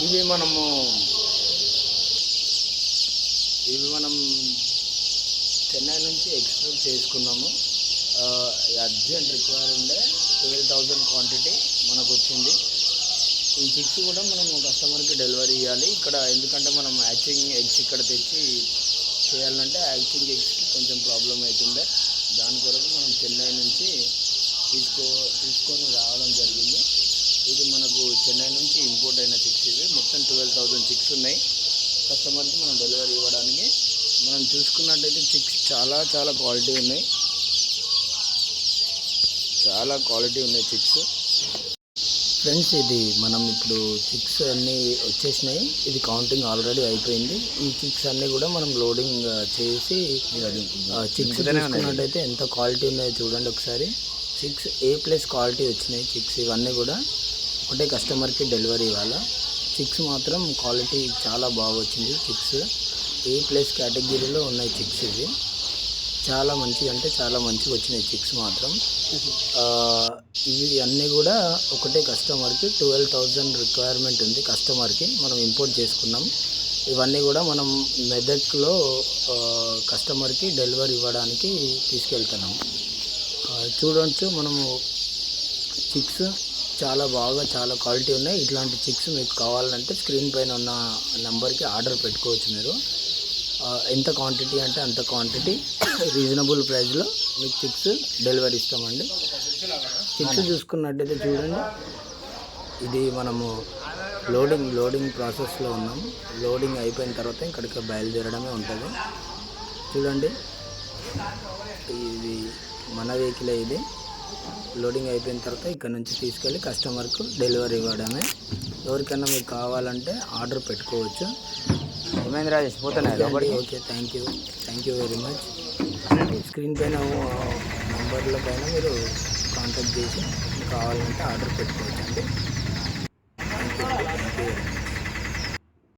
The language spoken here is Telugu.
ఇవి మనము మనం చెన్నై నుంచి ఎక్స్పోర్ట్ చేసుకున్నాము. అర్జెంట్ రిక్వైర్ ఉండే 12,000 క్వాంటిటీ మనకు వచ్చింది. ఈ చిక్స్ కూడా మనం కస్టమర్కి డెలివరీ ఇవ్వాలి ఇక్కడ, ఎందుకంటే మనం హ్యాచింగ్ ఎగ్స్ ఇక్కడ తెచ్చి చేయాలంటే హ్యాచింగ్ ఎగ్స్కి కొంచెం ప్రాబ్లం అవుతుండే. దాని కొరకు మనం చెన్నై నుంచి తీసుకొని రావడం జరిగింది. ఇది మనకు చెన్నై నుంచి ఇంపోర్ట్ అయిన చిక్స్. ఇవి మొత్తం 12,000 చిక్స్ ఉన్నాయి. కస్టమర్కి మనం డెలివరీ ఇవ్వడానికి మనం చూసుకున్నట్టయితే చిక్స్ చాలా క్వాలిటీ ఉన్నాయి. చాలా క్వాలిటీ ఉన్నాయి చిక్స్. ఫ్రెండ్స్, ఇది మనం ఇప్పుడు చిక్స్ అన్నీ వచ్చేసినాయి. ఇది కౌంటింగ్ ఆల్రెడీ అయిపోయింది. ఈ చిక్స్ అన్నీ కూడా మనం లోడింగ్ చేసి చిక్స్ చూసుకున్నట్టయితే ఎంత క్వాలిటీ ఉన్నాయో చూడండి ఒకసారి. చిక్స్ A+ క్వాలిటీ వచ్చినాయి చిక్స్. ఇవన్నీ కూడా ఒకటే కస్టమర్కి డెలివరీ ఇవ్వాలా. చిక్స్ మాత్రం క్వాలిటీ చాలా బాగా వచ్చింది. చిక్స్ A+ కేటగిరీలో ఉన్నాయి చిక్స్. ఇవి చాలా మంచిగా, అంటే చాలా మంచిగా వచ్చినాయి చిక్స్ మాత్రం. ఇవి అన్నీ కూడా ఒకటే కస్టమర్కి 12,000 రిక్వైర్మెంట్ ఉంది కస్టమర్కి. మనం ఇంపోర్ట్ చేసుకున్నాం. ఇవన్నీ కూడా మనం మెదక్లో కస్టమర్కి డెలివరీ ఇవ్వడానికి తీసుకెళ్తున్నాం. చూడవచ్చు మనము చిక్స్ చాలా క్వాలిటీ ఉన్నాయి. ఇట్లాంటి చిక్స్ మీకు కావాలంటే స్క్రీన్ పైన ఉన్న నెంబర్కి ఆర్డర్ పెట్టుకోవచ్చు మీరు. ఎంత క్వాంటిటీ అంటే అంత క్వాంటిటీ రీజనబుల్ ప్రైస్లో మీకు చిక్స్ డెలివరీ ఇస్తామండి. చిక్స్ చూసుకున్నట్టయితే చూడండి, ఇది మనము లోడింగ్ ప్రాసెస్లో ఉన్నాము. లోడింగ్ అయిపోయిన తర్వాత ఇక్కడికి బయలుదేరడమే ఉంటుంది. చూడండి, ఇది మన వెహికల్. ఇది లోడింగ్ అయిపోయిన తర్వాత ఇక్కడ నుంచి తీసుకెళ్ళి కస్టమర్కు డెలివరీ ఇవ్వడమే. ఎవరికైనా మీకు కావాలంటే ఆర్డర్ పెట్టుకోవచ్చు. ఏమైంది రాజేష్, పోతున్నాయి లోపలికి? Okay, thank you very much. Screen పైన నెంబర్ల పైన మీరు కాంటాక్ట్ చేసి కావాలంటే ఆర్డర్ పెట్టుకోవచ్చు అండి.